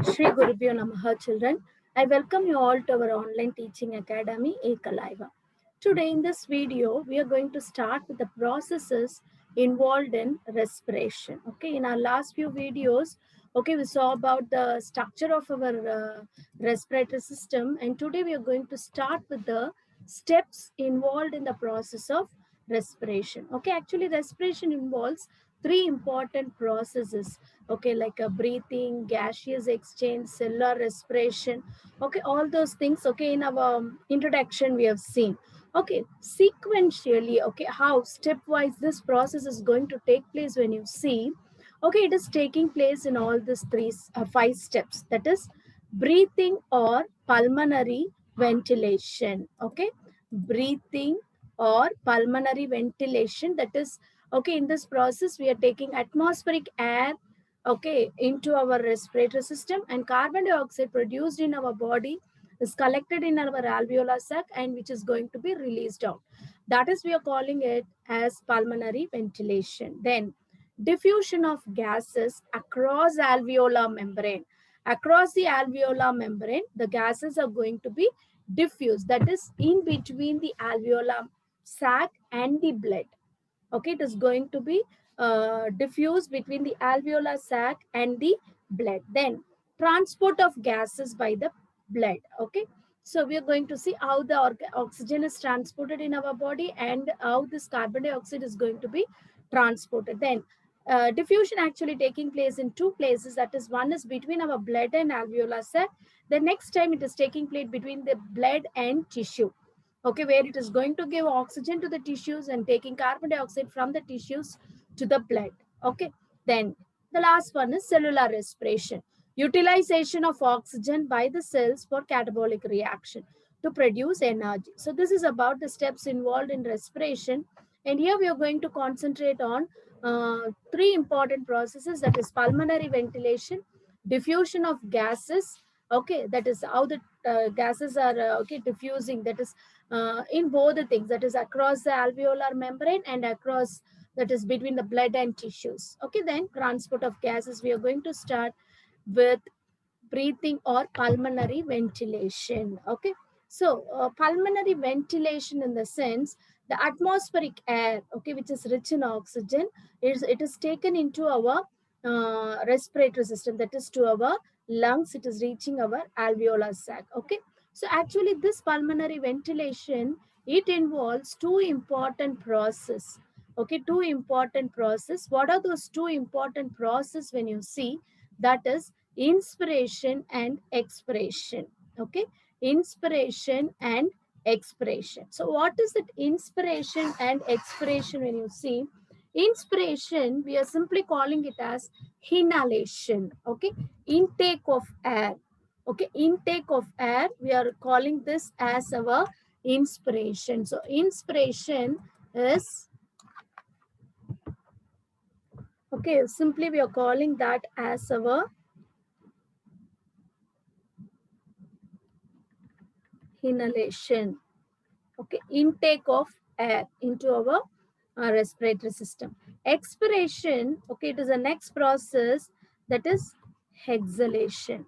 Shri Gurubhyo Namaha children. I welcome you all to our online teaching academy Ekalaiva. Today in this video, we are going to start with the processes involved in respiration. Okay, in our last few videos, okay, we saw about the structure of our respiratory system, and today we are going to start with the steps involved in the process of respiration. Okay, actually respiration involves three important processes, okay, like a breathing, gaseous exchange, cellular respiration, okay, all those things, okay, in our introduction we have seen. Okay, sequentially, okay, how stepwise this process is going to take place when you see, okay, it is taking place in all these five steps, that is breathing or pulmonary ventilation. Okay, breathing or pulmonary ventilation, that is, okay, in this process we are taking atmospheric air, okay, into our respiratory system, and carbon dioxide produced in our body is collected in our alveolar sac and which is going to be released out. That is, we are calling it as pulmonary ventilation. Then diffusion of gases across alveolar membrane. Across the alveolar membrane, the gases are going to be diffused, that is in between the alveolar sac and the blood. Okay, it is going to be diffused between the alveolar sac and the blood. Then transport of gases by the blood. Okay, so we are going to see how the oxygen is transported in our body and how this carbon dioxide is going to be transported. Then diffusion actually taking place in two places, that is, one is between our blood and alveolar sac. The next time it is taking place between the blood and tissue, okay, where it is going to give oxygen to the tissues and taking carbon dioxide from the tissues to the blood. Okay, then the last one is cellular respiration, utilization of oxygen by the cells for catabolic reaction to produce energy. So this is about the steps involved in respiration, and here we are going to concentrate on three important processes, that is pulmonary ventilation, diffusion of gases, okay, that is how the gases are okay diffusing, that is in both the things, that is across the alveolar membrane and across, that is between the blood and tissues. Okay, then transport of gases, we are going to start with breathing or pulmonary ventilation. Okay, so pulmonary ventilation in the sense the atmospheric air, okay, which is rich in oxygen, it is taken into our respiratory system, that is to our lungs, it is reaching our alveolar sac. Okay, so actually this pulmonary ventilation, it involves two important process. Okay, two important process. What are those two important process when you see? That is inspiration and expiration. Okay, inspiration and expiration. So what is that inspiration and expiration? When you see inspiration, we are simply calling it as inhalation. Okay, intake of air. Okay, intake of air, we are calling this as our inspiration. So inspiration is, okay, simply we are calling that as our inhalation. Okay, intake of air into our respiratory system. Expiration, okay, it is the next process, that is exhalation.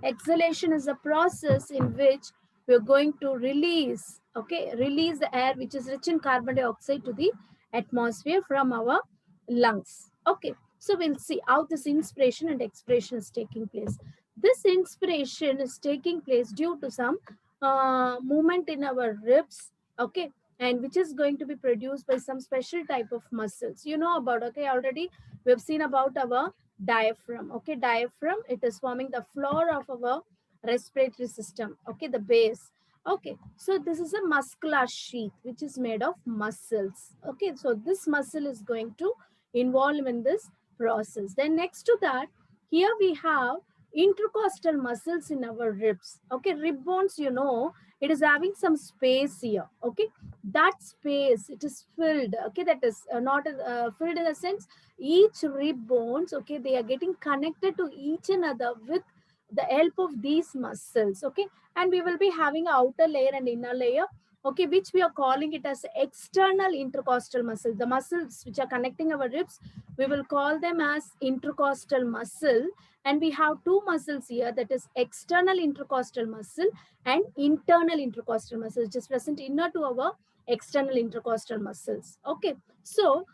Exhalation is a process in which we are going to release, okay, release the air which is rich in carbon dioxide to the atmosphere from our lungs. Okay, so we'll see how this inspiration and expiration is taking place. This inspiration is taking place due to some movement in our ribs, okay, and which is going to be produced by some special type of muscles. You know about, okay, already we've seen about our diaphragm. Okay, diaphragm, it is forming the floor of our respiratory system. Okay, the base. Okay, so this is a muscular sheath which is made of muscles. Okay, so this muscle is going to involve in this process. Then next to that, here we have intercostal muscles in our ribs. Okay, rib bones, you know, it is having some space here. Okay, that space, it is filled. Okay, that is not filled in a sense, each rib bones, okay, they are getting connected to each another with the help of these muscles. Okay, and we will be having outer layer and inner layer. okay, which we are calling it as external intercostal muscle. The muscles which are connecting our ribs, we will call them as intercostal muscle. And we have two muscles here, that is external intercostal muscle and internal intercostal muscle, which is present inner to our external intercostal muscles. Okay, so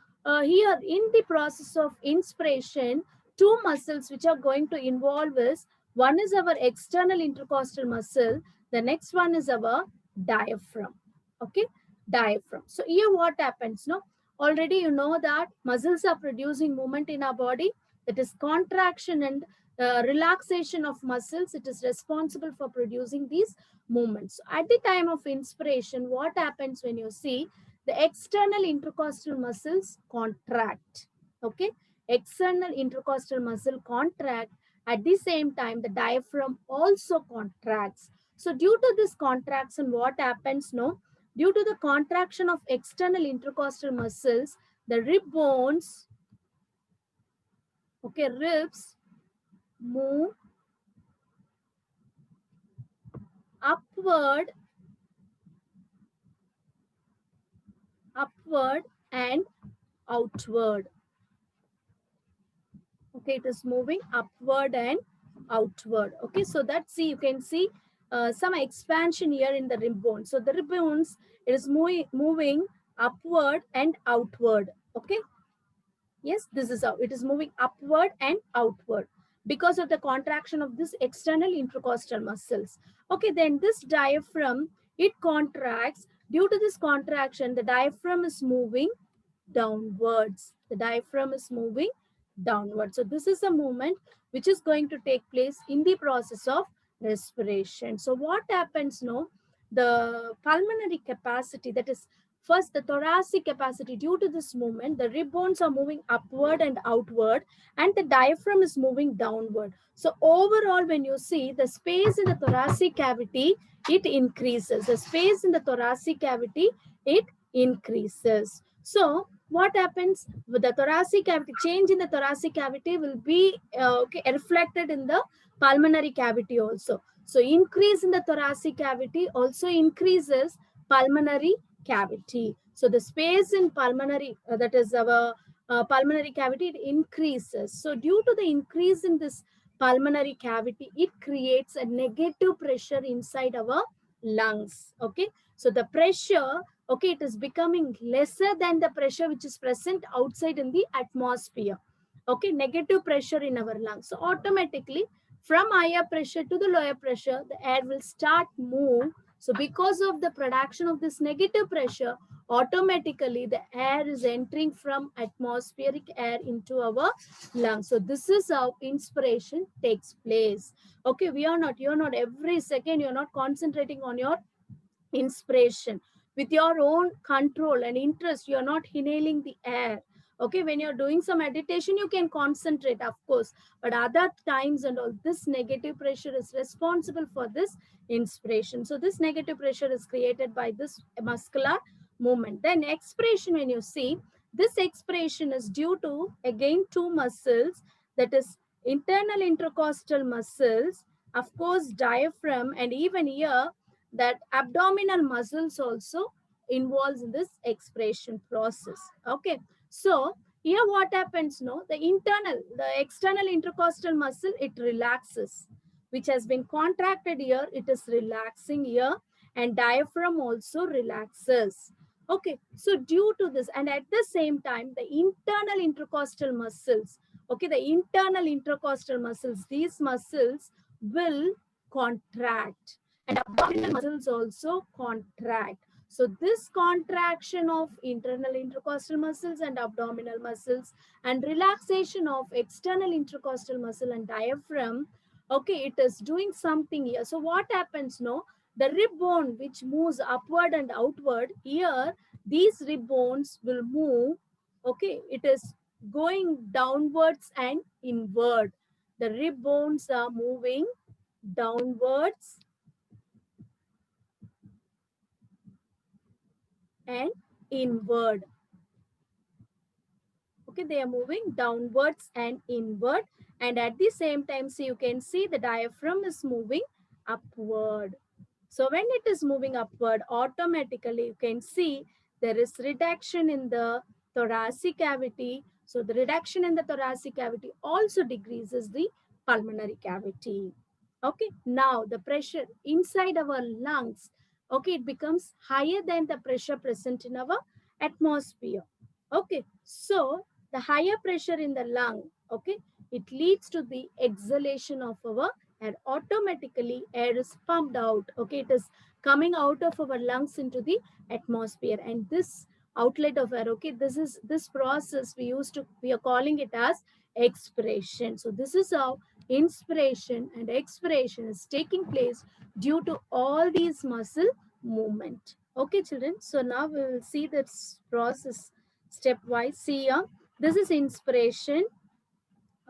here in the process of inspiration, two muscles which are going to involve is, one is our external intercostal muscle, the next one is our diaphragm. Okay, diaphragm. So here what happens, no, already you know that muscles are producing movement in our body, that is contraction and relaxation of muscles, it is responsible for producing these movements. So at the time of inspiration, what happens when you see the external intercostal muscles contract? Okay, external intercostal muscle contract, at the same time the diaphragm also contracts. So due to this contraction, what happens, no, due to the contraction of external intercostal muscles, the rib bones, okay, ribs move upward, upward and outward. Okay, it is moving upward and outward. Okay, so that, see, you can see some expansion here in the rib bone. So the rib bones, it is moving upward and outward. Okay, yes, this is how it is moving upward and outward because of the contraction of this external intercostal muscles. Okay, then this diaphragm, it contracts. Due to this contraction, the diaphragm is moving downwards. The diaphragm is moving downwards. So this is a movement which is going to take place in the process of respiration. So what happens now? The pulmonary capacity, that is first the thoracic capacity, due to this movement, the rib bones are moving upward and outward and the diaphragm is moving downward. So overall, when you see the space in the thoracic cavity, it increases. The space in the thoracic cavity, it increases. So what happens with the thoracic cavity? Change in the thoracic cavity will be okay, reflected in the pulmonary cavity also. So increase in the thoracic cavity also increases pulmonary cavity. So the space in pulmonary, that is our pulmonary cavity, it increases. So due to the increase in this pulmonary cavity, it creates a negative pressure inside our lungs. Okay, so the pressure, okay, it is becoming lesser than the pressure which is present outside in the atmosphere. Okay, negative pressure in our lungs. So automatically from higher pressure to the lower pressure, the air will start move. So because of the production of this negative pressure, automatically the air is entering from atmospheric air into our lungs. So this is how inspiration takes place. Okay, you're not every second, you're not concentrating on your inspiration. With your own control and interest, you're not inhaling the air. Okay, when you're doing some meditation, you can concentrate, of course, but other times and all, this negative pressure is responsible for this inspiration. So this negative pressure is created by this muscular movement. Then expiration, when you see, this expiration is due to again two muscles, that is internal intercostal muscles, of course diaphragm, and even here that abdominal muscles also involves in this expiration process. Okay, so here what happens, no, the external intercostal muscle, it relaxes, which has been contracted here, it is relaxing here, and diaphragm also relaxes. Okay, so due to this, and at the same time, the internal intercostal muscles, okay, the internal intercostal muscles, these muscles will contract, and abdominal muscles also contract. So this contraction of internal intercostal muscles and abdominal muscles and relaxation of external intercostal muscle and diaphragm, okay, it is doing something here. So what happens, no, the rib bone which moves upward and outward, here these rib bones will move, okay, it is going downwards and inward. The rib bones are moving downwards and inward. Okay, they are moving downwards and inward, and at the same time, see, you can see the diaphragm is moving upward. So when it is moving upward, automatically you can see there is reduction in the thoracic cavity. So the reduction in the thoracic cavity also decreases the pulmonary cavity. Okay, now the pressure inside our lungs, okay, it becomes higher than the pressure present in our atmosphere. Okay, so the higher pressure in the lung, okay, it leads to the exhalation of our air. Automatically air is pumped out. Okay, it is coming out of our lungs into the atmosphere, and this outlet of air, okay, this process we are calling it as expiration. So this is how inspiration and expiration is taking place due to all these muscle movement. Okay, children, so now we will see this process stepwise. See here, this is inspiration.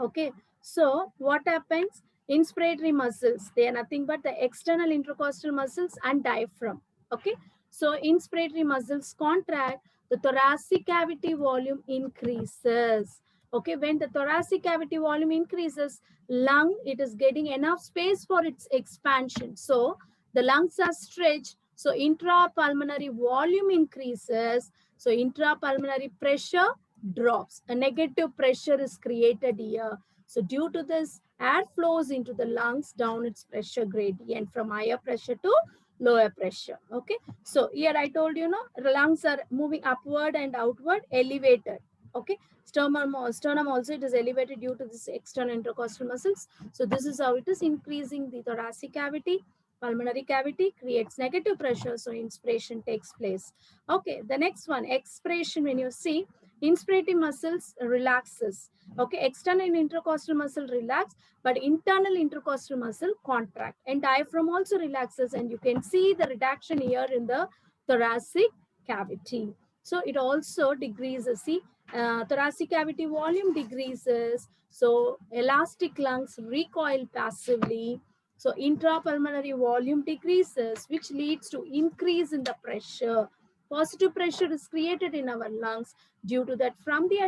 Okay, so what happens? Inspiratory muscles, they are nothing but the external intercostal muscles and diaphragm. Okay, so inspiratory muscles contract, the thoracic cavity volume increases. Okay, when the thoracic cavity volume increases, lung, it is getting enough space for its expansion. So the lungs are stretched, so intrapulmonary volume increases, so intrapulmonary pressure drops. A negative pressure is created here. So due to this, air flows into the lungs down its pressure gradient from higher pressure to lower pressure. Okay. So here I told you, the lungs are moving upward and outward, elevated. Okay. Sternum also it is elevated due to this external intercostal muscles. So this is how it is increasing the thoracic cavity. Pulmonary cavity creates negative pressure, so inspiration takes place. Okay, the next one, expiration. When you see, inspirating muscles relaxes. Okay, external intercostal muscle relax, but internal intercostal muscle contract, and diaphragm also relaxes, and you can see the reduction here in the thoracic cavity. So it also decreases. See, thoracic cavity volume decreases, so elastic lungs recoil passively. So intrapulmonary volume decreases, which leads to increase in the pressure. Positive pressure is created in our lungs. Due to that, from the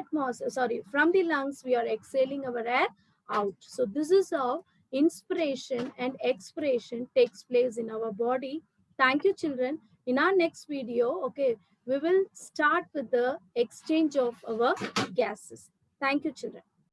from the lungs, we are exhaling our air out. So this is how inspiration and expiration takes place in our body. Thank you, children. In our next video, okay, we will start with the exchange of our gases. Thank you, children.